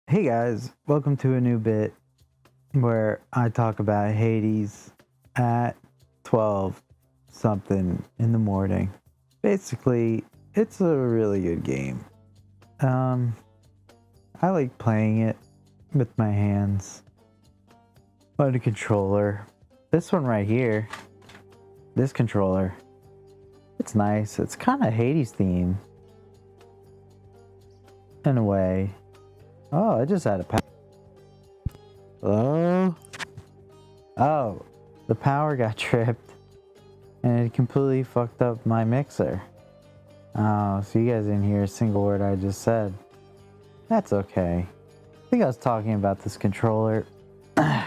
Hey guys, welcome to a new bit where I talk about Hades at 12 something in the morning. Basically, it's a really good game. I like playing it with my hands on a controller. This one right here, this controller, it's nice. It's kind of Hades themed in a way. Oh, I just had a power. Hello? Oh, the power got tripped and it completely fucked up my mixer. Oh, so you guys didn't hear a single word I just said. That's okay. I think I was talking about this controller. I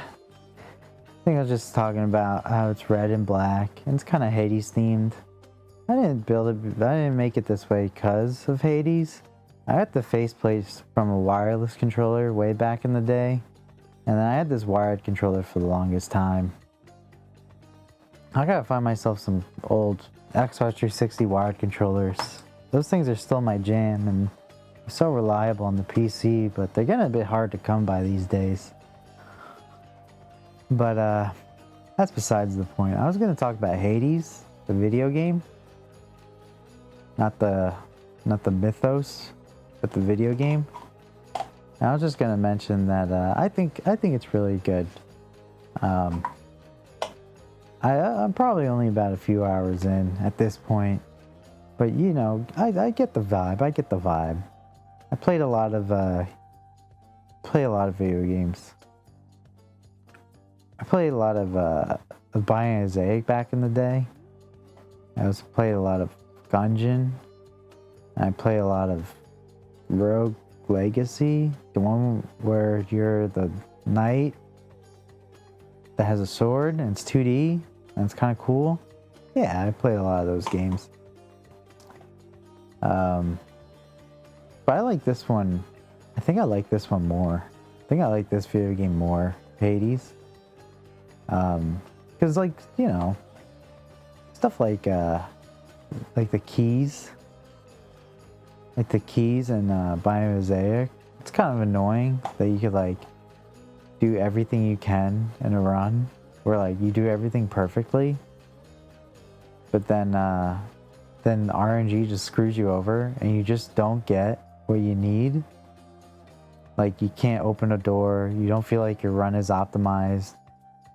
think I was just talking about how it's red and black and it's kind of Hades themed. I didn't build it, I didn't make it this way because of Hades. I got the faceplate from a wireless controller way back in the day, and then I had this wired controller for the longest time. I gotta find myself some old Xbox 360 wired controllers. Those things are still my jam and so reliable on the PC, but they're getting a bit hard to come by these days. But that's besides the point. I was gonna talk about Hades, the video game, not the mythos, but the video game. And I was just gonna mention that I think it's really good. I'm probably only about a few hours in at this point, but you know, I get the vibe. I played a lot of video games. I played a lot of Bioshock back in the day. I also played a lot of Gungeon. I play a lot of Rogue Legacy, the one where you're the knight that has a sword and it's 2D and it's kind of cool. Yeah, I played a lot of those games. But I like this one. I think I like this one more. I think I like this video game more, Hades. Because like, you know, stuff like the keys. Like the keys in Bioshock, it's kind of annoying that you could like do everything you can in a run, where like you do everything perfectly, but then RNG just screws you over and you just don't get what you need. Like you can't open a door, you don't feel like your run is optimized,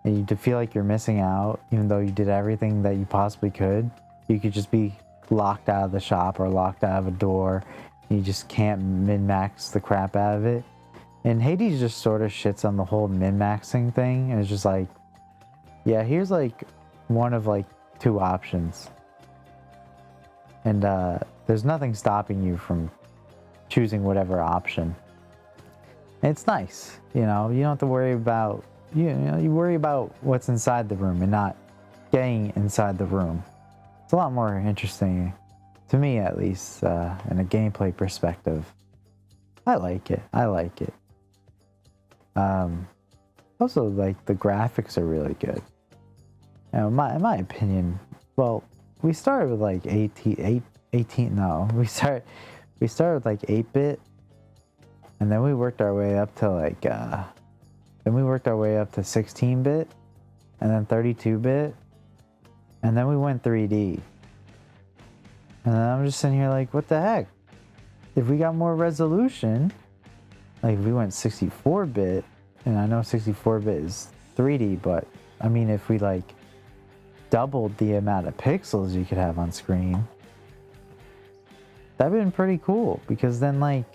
and you feel like you're missing out, even though you did everything that you possibly could. You could just be locked out of the shop or locked out of a door. You just can't min-max the crap out of it. And Hades just sort of shits on the whole min-maxing thing, and it's just like, yeah, here's like one of like two options, and there's nothing stopping you from choosing whatever option. And it's nice, you know, you don't have to worry about, you worry about what's inside the room and not getting inside the room. It's a lot more interesting, to me at least, in a gameplay perspective. I like it. Also, like, the graphics are really good. You know, in my opinion, well, we started with like we started with like 8-bit, and then we worked our way up to like, then we worked our way up to 16-bit, and then 32-bit, and then we went 3D. And then I'm just sitting here like, what the heck? If we got more resolution, like if we went 64-bit, and I know 64-bit is 3D, but I mean, if we like doubled the amount of pixels you could have on screen, that'd been pretty cool, because then like,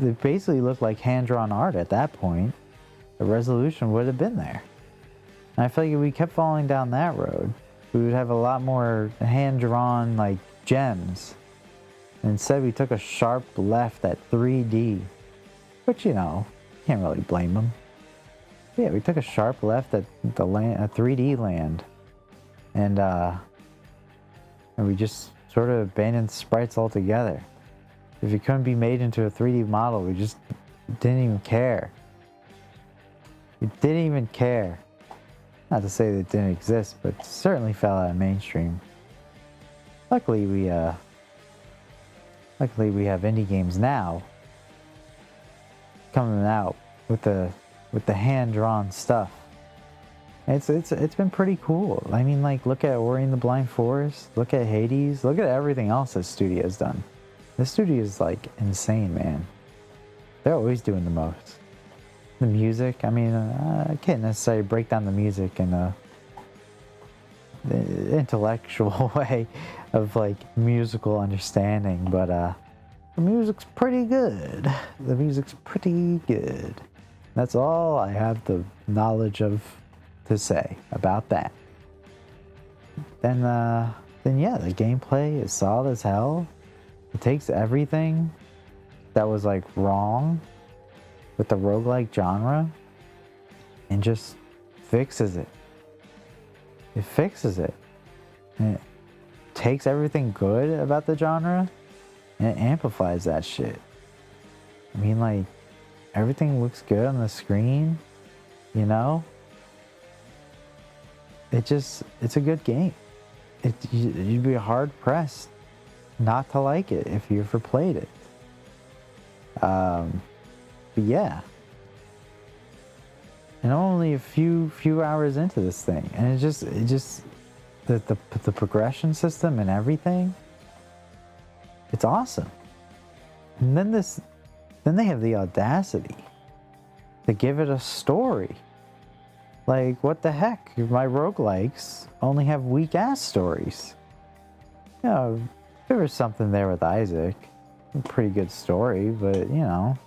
it basically looked like hand-drawn art at that point. The resolution would have been there. And I feel like if we kept falling down that road, we would have a lot more hand-drawn like gems. And instead we took a sharp left at 3D, which, you know, can't really blame them. Yeah, we took a sharp left at the land, a 3D land, and we just sort of abandoned sprites altogether. If it couldn't be made into a 3D model, we just didn't even care. We didn't even care. Not to say that it didn't exist, but it certainly fell out of mainstream. Luckily we have indie games now coming out with the hand-drawn stuff. It's been pretty cool. I mean, like, look at Ori and the Blind Forest, look at Hades, look at everything else this studio's done. This studio is like insane, man. They're always doing the most. The music, I mean, I can't necessarily break down the music in a intellectual way of like musical understanding, but the music's pretty good. The music's pretty good. That's all I have the knowledge of to say about that. Then yeah, the gameplay is solid as hell. It takes everything that was like wrong with the roguelike genre and just fixes it. It fixes it. And it takes everything good about the genre and it amplifies that shit. I mean, like, everything looks good on the screen, you know? It's a good game. You'd be hard pressed not to like it if you ever played it. But yeah. And I'm only a few hours into this thing, and it just the progression system and everything, it's awesome. And then they have the audacity to give it a story. Like, what the heck? My roguelikes only have weak-ass stories. You know, there was something there with Isaac. A pretty good story, but, you know,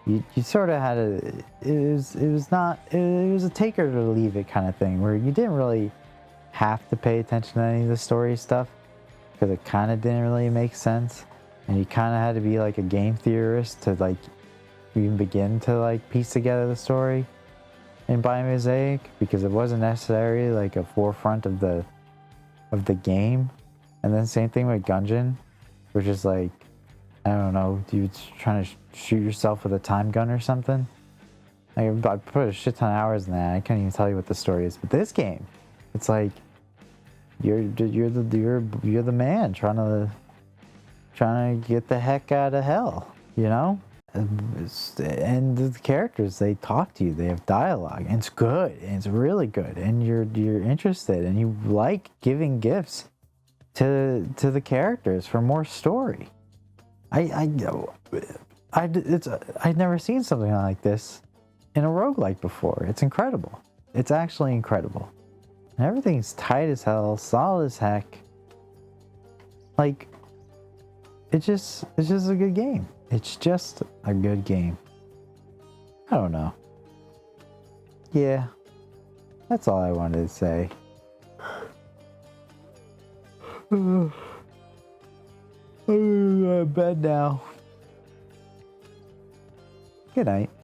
you sort of had it was a take or to leave it kind of thing, where you didn't really have to pay attention to any of the story stuff, because it kind of didn't really make sense, and you kind of had to be like a game theorist to like even begin to like piece together the story in Biomosaic, because it wasn't necessarily like a forefront of the game. And then same thing with Gungeon, which is like, I don't know, dude, trying to shoot yourself with a time gun or something. Like, I put a shit ton of hours in that. I can't even tell you what the story is. But this game, it's like you're the man trying to get the heck out of hell, you know? And the characters, they talk to you, they have dialogue, and it's good, and it's really good, and you're interested, and you like giving gifts to the characters for more story. I'd never seen something like this in a roguelike before. It's incredible. It's actually incredible. And everything's tight as hell, solid as heck. Like, it's just a good game. It's just a good game. I don't know. Yeah, that's all I wanted to say. I'm in bed now. Good night.